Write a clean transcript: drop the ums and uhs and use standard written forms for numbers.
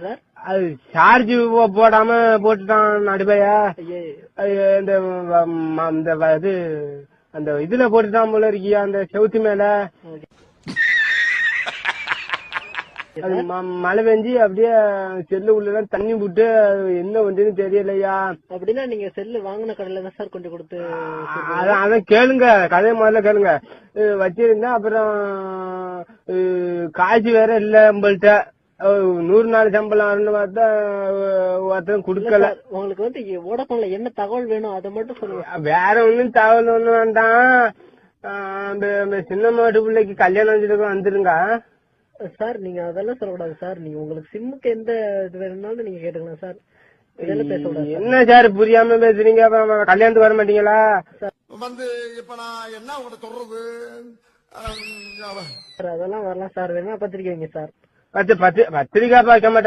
Sir அது charge போடாம போட்டுட்டான் நடுபையா. இந்த இது அந்த இதுல போட்டுட்டான் போல இருக்கியா அந்த செவுத்து மேல. அது மழை பெஞ்சு அப்படியே செல்லு உள்ள தண்ணி விட்டு என்ன பண்றதுன்னு தெரியலையா. அப்படின்னா நீங்க செல்லு வாங்கின கடையில தான் சார் கொண்டு கொடுத்து. அதான் கேளுங்க, கதையை முதல்ல கேளுங்க. வச்சிருந்தேன், அப்புறம் காசு வேற இல்ல நம்மள்ட்ட. 100 நாள் சம்பளம் பார்த்தா ஒருத்தரும் குடுக்கல. உங்களுக்கு வந்து வோடபோன்ல என்ன தகவல் வேணும் அதை மட்டும் சொல்லுங்க. வேற ஒண்ணும் தகவல் ஒண்ணும் வேண்டாம். அந்த சின்ன மாட்டு பிள்ளைக்கு கல்யாணம் வச்சுட்டு வந்துருங்க சார். நீங்க அதெல்லாம் சொல்லக்கூடாது சார். நீங்க உங்களுக்கு சிம்முக்கு எந்த இது வேணும்னாலும் நீங்க கேட்டுக்கலாம் சார். இதெல்லாம் பேசக்கூடாது. என்ன சார் புரியாம பேசுறீங்க? கல்யாணத்துக்கு வர மாட்டீங்களா? வந்து இப்ப நான் என்ன உங்கள்ட்ட சொல்றது? அதெல்லாம் வரலாம் சார். வேணா பத்திரிக்கை வைங்க சார். பத்திரிக்கை பார்க்க மாட்டேன்.